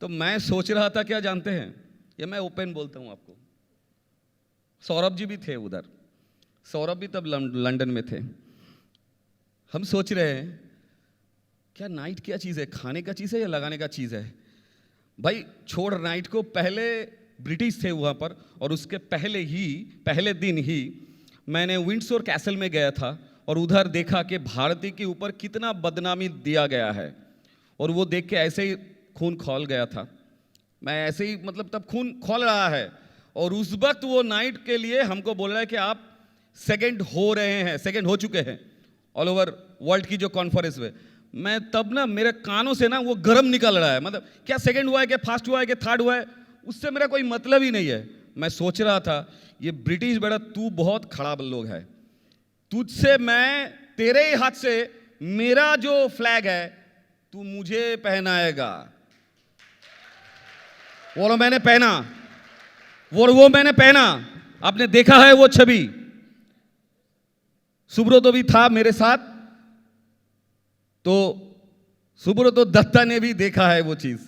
तो मैं सोच रहा था क्या जानते हैं, ये मैं ओपन बोलता हूं आपको, सौरभ जी भी थे उधर, सौरभ भी तब लंदन में थे। हम सोच रहे हैं क्या नाइट क्या चीज़ है, खाने का चीज़ है या लगाने का चीज़ है। भाई छोड़ नाइट को, पहले ब्रिटिश थे वहाँ पर, और उसके पहले दिन ही मैंने विंडसोर कैसल में गया था और उधर देखा कि भारतीय के ऊपर कितना बदनामी दिया गया है, और वो देख के ऐसे ही खून खौल गया था। मैं ऐसे ही मतलब तब खून खौल रहा है, और उस वक्त वो नाइट के लिए हमको बोल रहा है कि आप सेकंड हो चुके हैं ऑल ओवर वर्ल्ड की जो कॉन्फ्रेंस में। मैं तब ना मेरे कानों से ना वो गर्म निकल रहा है, मतलब क्या सेकंड हुआ है, क्या फर्स्ट हुआ है, क्या थर्ड हुआ है, उससे मेरा कोई मतलब ही नहीं है। मैं सोच रहा था ये ब्रिटिश बेटा तू बहुत खराब लोग है, तुझसे मैं तेरे ही हाथ से मेरा जो फ्लैग है तू मुझे पहनाएगा। वो मैंने पहना, आपने देखा है वो छवि, सुब्रतो भी था मेरे साथ, तो सुब्रतो दत्ता ने भी देखा है वो चीज।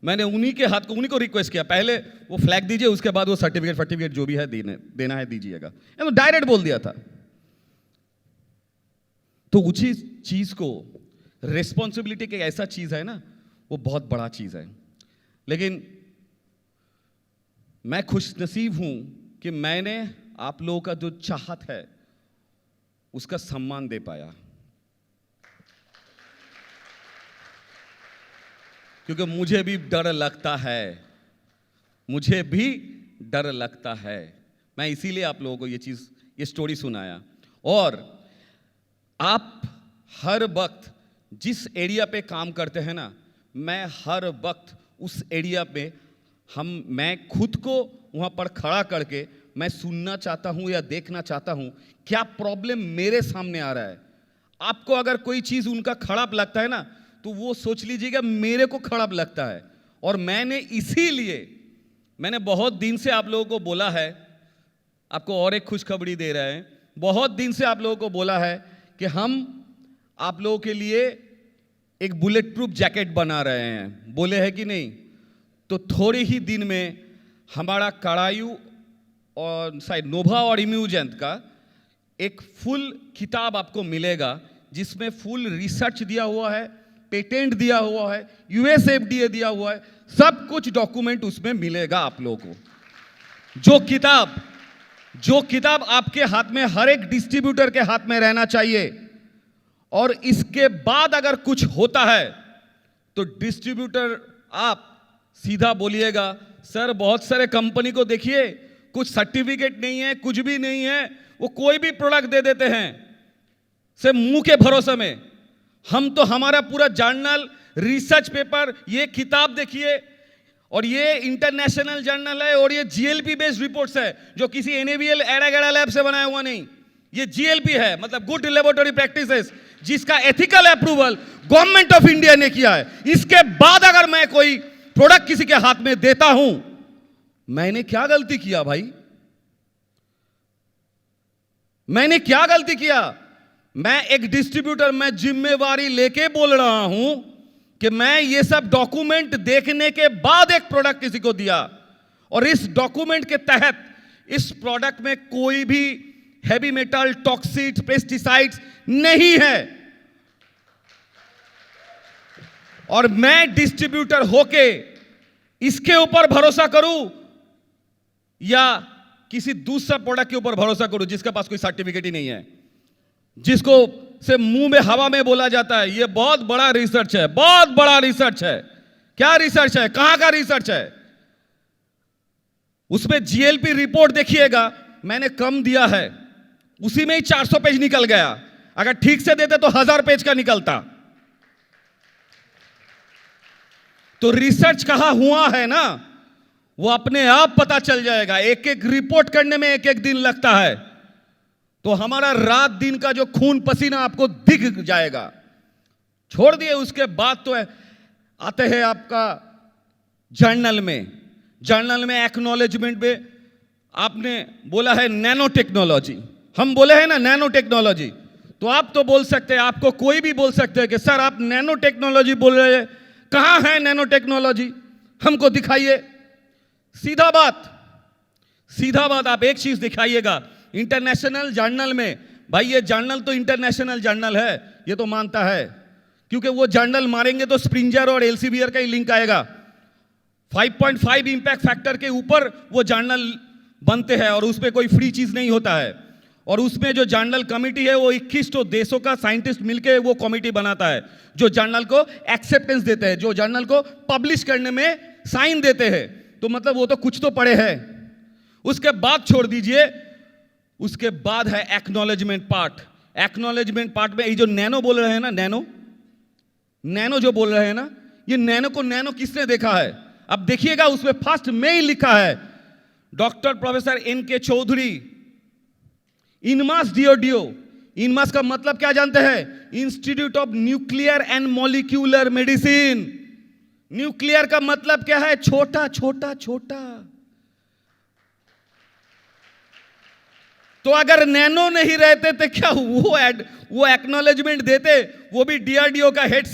मैंने उन्हीं को रिक्वेस्ट किया, पहले वो फ्लैग दीजिए, उसके बाद वो सर्टिफिकेट जो भी है देना है दीजिएगा, डायरेक्ट बोल दिया था। तो उसी चीज को, रिस्पॉन्सिबिलिटी की ऐसा चीज है ना, वो बहुत बड़ा चीज है। लेकिन मैं खुशनसीब हूं कि मैंने आप लोगों का जो चाहत है उसका सम्मान दे पाया, क्योंकि मुझे भी डर लगता है, मैं इसीलिए आप लोगों को ये स्टोरी सुनाया। और आप हर वक्त जिस एरिया पे काम करते हैं ना, मैं हर वक्त उस एरिया पे मैं खुद को वहां पर खड़ा करके मैं सुनना चाहता हूं या देखना चाहता हूं क्या प्रॉब्लम मेरे सामने आ रहा है। आपको अगर कोई चीज उनका खराब लगता है ना, तो वो सोच लीजिएगा मेरे को खराब लगता है। और मैंने बहुत दिन से आप लोगों को बोला है, आपको और एक खुशखबरी दे रहे हैं, बहुत दिन से आप लोगों को बोला है कि हम आप लोगों के लिए एक बुलेट प्रूफ जैकेट बना रहे हैं, बोले हैं कि नहीं। तो थोड़े ही दिन में हमारा करायू और नोभा और इम्यूजेंट का एक फुल किताब आपको मिलेगा, जिसमें फुल रिसर्च दिया हुआ है, पेटेंट दिया हुआ है, यूएसएफडीए दिया हुआ है, सब कुछ डॉक्यूमेंट उसमें मिलेगा आप लोगों को। जो किताब आपके हाथ में, हर एक डिस्ट्रीब्यूटर के हाथ में रहना चाहिए। और इसके बाद अगर कुछ होता है तो डिस्ट्रीब्यूटर आप सीधा बोलिएगा, सर बहुत सारे कंपनी को देखिए कुछ सर्टिफिकेट नहीं है, कुछ भी नहीं है, वो कोई भी प्रोडक्ट दे देते हैं से मुंह के भरोसे में। हम तो हमारा पूरा जर्नल, रिसर्च पेपर, ये किताब देखिए, और ये इंटरनेशनल जर्नल है, और ये जीएलपी बेस्ड रिपोर्ट्स है, जो किसी एनएबीएल एड़ा गड़ा लैब से बनाया हुआ नहीं। ये जीएलपी है, मतलब गुड लेबोरेटरी प्रैक्टिसेस, जिसका ethical approval government of India ने किया है। इसके बाद अगर मैं कोई प्रोडक्ट किसी के हाथ में देता हूं, मैंने क्या गलती किया भाई? मैंने क्या गलती किया? मैं एक डिस्ट्रीब्यूटर, मैं जिम्मेवारी लेके बोल रहा हूं कि मैं ये सब डॉक्यूमेंट देखने के बाद एक प्रोडक्ट किसी को दिया, और इस डॉक्यूमेंट के तहत इस प्रोडक्ट में कोई भी हैवी मेटल, टॉक्सिक, पेस्टिसाइड्स नहीं है। और मैं डिस्ट्रीब्यूटर होके इसके ऊपर भरोसा करूं या किसी दूसरा प्रोडक्ट के ऊपर भरोसा करूं जिसके पास कोई सर्टिफिकेट ही नहीं है, जिसको से मुंह में हवा में बोला जाता है। यह बहुत बड़ा रिसर्च है, बहुत बड़ा रिसर्च है। क्या रिसर्च है? कहां का रिसर्च है? उसमें जीएलपी रिपोर्ट देखिएगा, मैंने कम दिया है, उसी में ही 400 पेज निकल गया। अगर ठीक से देते तो 1000 पेज का निकलता। तो रिसर्च कहां हुआ है ना, वो अपने आप पता चल जाएगा। एक एक रिपोर्ट करने में एक एक दिन लगता है, तो हमारा रात दिन का जो खून पसीना आपको दिख जाएगा। छोड़ दिए उसके बाद तो आते हैं आपका जर्नल में। जर्नल में एक्नॉलेजमेंट में आपने बोला है नैनो टेक्नोलॉजी, हम बोले हैं ना नैनो टेक्नोलॉजी, तो आप तो बोल सकते हैं, आपको कोई भी बोल सकते हैं कि सर आप नैनो टेक्नोलॉजी बोल रहे हैं, कहां है नैनो टेक्नोलॉजी, हमको दिखाइए। सीधा बात आप एक चीज दिखाइएगा इंटरनेशनल जर्नल में। भाई ये जर्नल तो इंटरनेशनल जर्नल है, ये तो मानता है, क्योंकि वो जर्नल मारेंगे तो स्प्रिंजर और एल्सेवियर का ही लिंक आएगा। 5.5 इंपैक्ट फैक्टर के ऊपर वो जर्नल बनते हैं और उसमें कोई फ्री चीज नहीं होता है। और उसमें जो जर्नल कमिटी है वो 21 देशों का साइंटिस्ट मिलकर वो कमिटी बनाता है, जो जर्नल को एक्सेप्टेंस देते हैं, जो जर्नल को पब्लिश करने में साइन देते हैं। तो मतलब वो तो कुछ तो पढ़े हैं। उसके बाद छोड़ दीजिए, उसके बाद है एक्नॉलेजमेंट पार्ट। एक्नॉलेजमेंट पार्ट में ये जो नैनो बोल रहे हैं ना, नैनो जो बोल रहे हैं ना, ये नैनो को नैनो किसने देखा है? अब देखिएगा उसमें फर्स्ट में ही लिखा है doctor professor N K. Chaudhary, INMAS डीओडीओ। इनमास का मतलब क्या जानते हैं? Institute of nuclear and molecular medicine. Nuclear का मतलब क्या है? छोटा छोटा छोटा। तो अगर नैनो नहीं रहते तो क्या वो एक्नॉलेजमेंट देते? वो भी डीआरडीओ का हेड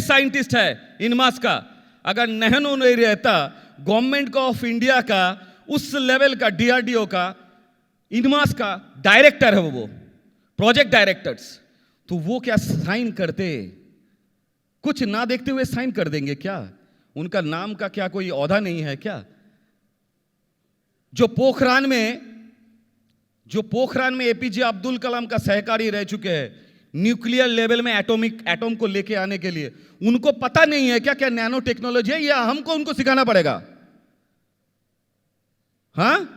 साइंटिस्ट है इनमास का। अगर नैनो नहीं रहता, गवर्नमेंट का ऑफ इंडिया का उस लेवल का, डीआरडीओ का, इनमास का डायरेक्टर है वो, प्रोजेक्ट डायरेक्टर्स, तो वो क्या साइन करते? कुछ ना देखते हुए साइन कर देंगे क्या? उनका नाम का क्या कोई औहदा नहीं है क्या? जो पोखरान में एपीजे अब्दुल कलाम का सहकारी रह चुके हैं न्यूक्लियर लेवल में एटॉम को लेके आने के लिए, उनको पता नहीं है क्या क्या नैनो टेक्नोलॉजी है, या हमको उनको सिखाना पड़ेगा? हाँ,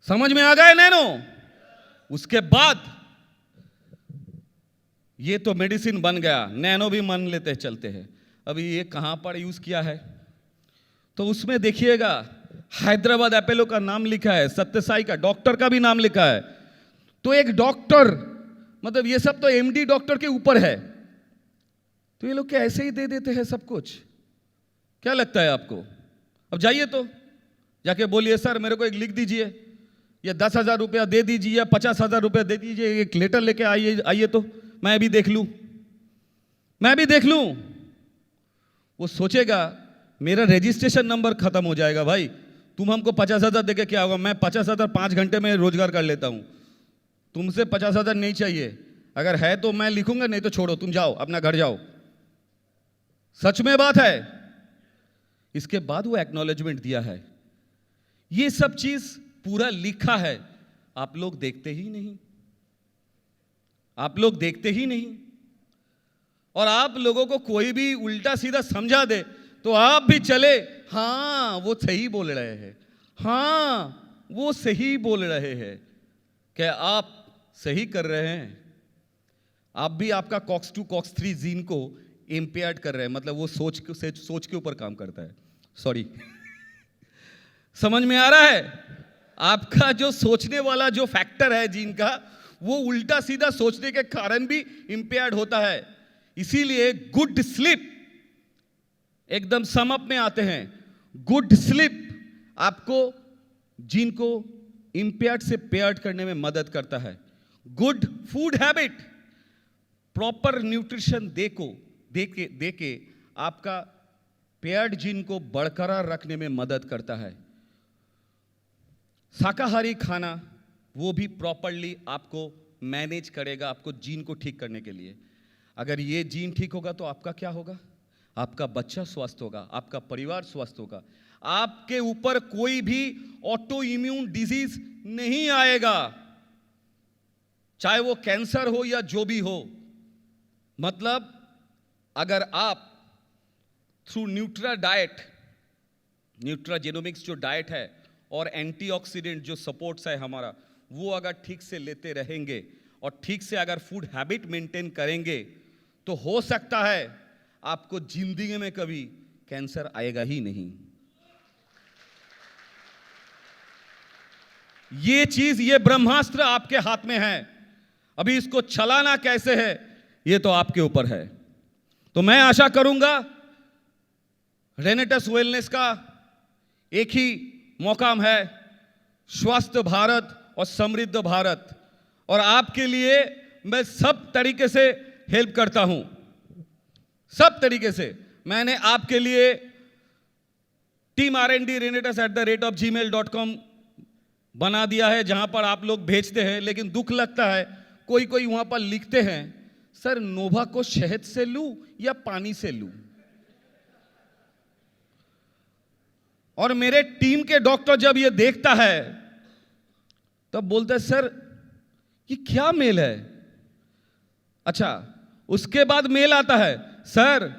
समझ में आ गया नैनो? उसके बाद ये तो मेडिसिन बन गया, नैनो भी मान लेते चलते हैं। अभी ये कहां पर यूज किया है? तो उसमें देखिएगा हैदराबाद अपोलो का नाम लिखा है, सत्यसाई का, डॉक्टर का भी नाम लिखा है। तो एक डॉक्टर, मतलब ये सब तो एमडी डॉक्टर के ऊपर है, तो ये लोग क्या ऐसे ही दे देते हैं सब कुछ? क्या लगता है आपको? अब जाइए तो जाके बोलिए सर मेरे को एक लिख दीजिए, या 10,000 रुपया दे दीजिए, या 50,000 रुपया दे दीजिए, एक लेटर लेके आइए तो मैं भी देख लूं। वो सोचेगा मेरा रजिस्ट्रेशन नंबर खत्म हो जाएगा। भाई तुम हमको 50,000 देके क्या होगा? मैं 50,000 5 घंटे में रोजगार कर लेता हूं, तुमसे 50,000 नहीं चाहिए। अगर है तो मैं लिखूंगा, नहीं तो छोड़ो, तुम जाओ अपना घर जाओ। सच में बात है। इसके बाद वो एक्नॉलेजमेंट दिया है। ये सब चीज पूरा लिखा है, आप लोग देखते ही नहीं। और आप लोगों को कोई भी उल्टा सीधा समझा दे तो आप भी चले, हाँ वो सही बोल रहे हैं, क्या आप सही कर रहे हैं? आप भी आपका COX-2 COX-3 जीन को इंपेयर्ड कर रहे हैं, मतलब वो सोच के ऊपर काम करता है। सॉरी समझ में आ रहा है? आपका जो सोचने वाला जो फैक्टर है जीन का, वो उल्टा सीधा सोचने के कारण भी इंपेयर्ड होता है। इसीलिए गुड स्लीप, एकदम समअप में आते हैं, गुड स्लीप आपको जीन को इंपेयर्ड से पेयर्ड करने में मदद करता है। Good food habit, proper nutrition दे के आपका पेयर्ड जीन को बरकरार रखने में मदद करता है। शाकाहारी खाना वो भी प्रॉपरली आपको मैनेज करेगा आपको जीन को ठीक करने के लिए। अगर ये जीन ठीक होगा तो आपका क्या होगा? आपका बच्चा स्वस्थ होगा, आपका परिवार स्वस्थ होगा, आपके ऊपर कोई भी ऑटो इम्यून डिजीज नहीं आएगा, चाहे वो कैंसर हो या जो भी हो। मतलब अगर आप through Nutra diet, Nutra genomics जो डाइट है और एंटीऑक्सीडेंट जो सपोर्ट्स है हमारा, वो अगर ठीक से लेते रहेंगे और ठीक से अगर फूड हैबिट मेंटेन करेंगे तो हो सकता है आपको जिंदगी में कभी कैंसर आएगा ही नहीं। ये चीज, ये ब्रह्मास्त्र आपके हाथ में है। अभी इसको चलाना कैसे है ये तो आपके ऊपर है। तो मैं आशा करूंगा रेनेटस वेलनेस का एक ही मौकाम है, स्वस्थ भारत और समृद्ध भारत, और आपके लिए मैं सब तरीके से हेल्प करता हूं, सब तरीके से। मैंने आपके लिए teamrndrenetas@gmail.com बना दिया है, जहां पर आप लोग भेजते हैं। लेकिन दुख लगता है कोई कोई वहां पर लिखते हैं, सर नोवा को शहद से लूं या पानी से लूं? और मेरे टीम के डॉक्टर जब ये देखता है तब बोलते हैं, सर ये क्या मेल है? अच्छा, उसके बाद मेल आता है, सर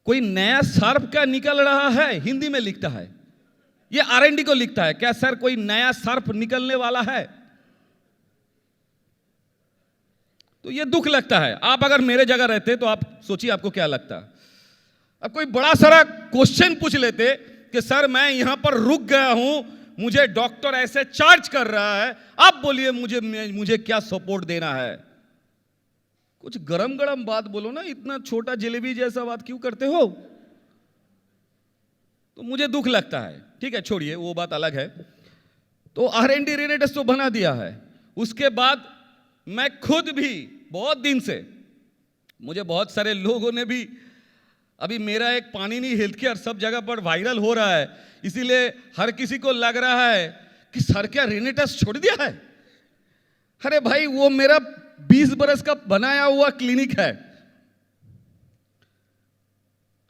कोई नया सर्फ का निकल रहा है, हिंदी में लिखता है, ये R&D को लिखता है, क्या सर कोई नया सर्फ निकलने वाला है? तो ये दुख लगता है। आप अगर मेरे जगह रहते तो आप सोचिए आपको क्या लगता। अब कोई बड़ा सारा क्वेश्चन पूछ लेते कि सर मैं यहां पर रुक गया हूं, मुझे डॉक्टर ऐसे चार्ज कर रहा है, आप बोलिए मुझे क्या सपोर्ट देना है? कुछ गरम गरम बात बोलो ना, इतना छोटा जलेबी जैसा बात क्यों करते हो? तो मुझे दुख लगता है। ठीक है, छोड़िए, वो बात अलग है। तो R&D रेनेटस तो बना दिया है। उसके बाद मैं खुद भी बहुत दिन से, मुझे बहुत सारे लोगों ने भी, अभी मेरा एक पाणिनि हेल्थ केयर सब जगह पर वायरल हो रहा है, इसीलिए हर किसी को लग रहा है कि सर क्या रेनेटस छोड़ दिया है? अरे भाई, वो मेरा 20 बरस का बनाया हुआ क्लिनिक है।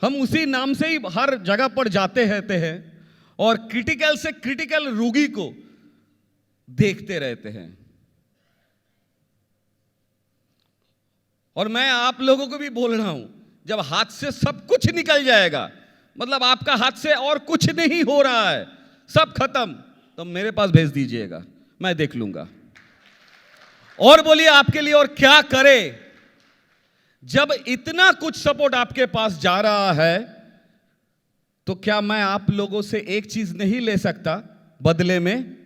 हम उसी नाम से ही हर जगह पर जाते रहते हैं और क्रिटिकल से क्रिटिकल रोगी को देखते रहते हैं। और मैं आप लोगों को भी बोल रहा हूं, जब हाथ से सब कुछ निकल जाएगा, मतलब आपका हाथ से और कुछ नहीं हो रहा है, सब खत्म, तो मेरे पास भेज दीजिएगा, मैं देख लूंगा। और बोलिए आपके लिए और क्या करे। जब इतना कुछ सपोर्ट आपके पास जा रहा है तो क्या मैं आप लोगों से एक चीज नहीं ले सकता बदले में?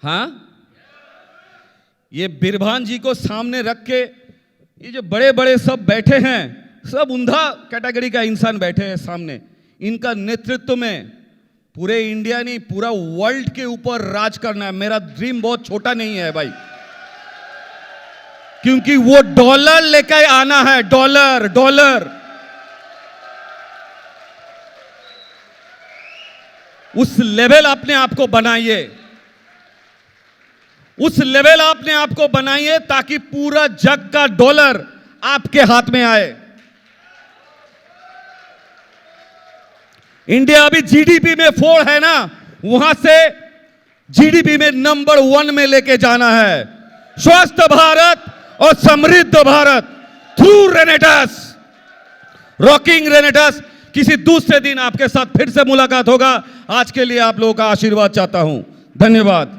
हां, ये बिरभान जी को सामने रख के, ये जो बड़े बड़े सब बैठे हैं, सब उंधा कैटेगरी का इंसान बैठे हैं सामने, इनका नेतृत्व में पूरे इंडिया नहीं पूरा वर्ल्ड के ऊपर राज करना है। मेरा ड्रीम बहुत छोटा नहीं है भाई, क्योंकि वो डॉलर लेकर आना है, डॉलर डॉलर। उस लेवल अपने आप को बनाइए, उस लेवल अपने आप को बनाइए ताकि पूरा जग का डॉलर आपके हाथ में आए। इंडिया अभी जीडीपी में 4 है ना, वहां से जीडीपी में नंबर 1 में लेके जाना है। स्वस्थ भारत और समृद्ध भारत थ्रू रेनेटस, रॉकिंग रेनेटस। किसी दूसरे दिन आपके साथ फिर से मुलाकात होगा। आज के लिए आप लोगों का आशीर्वाद चाहता हूं। धन्यवाद।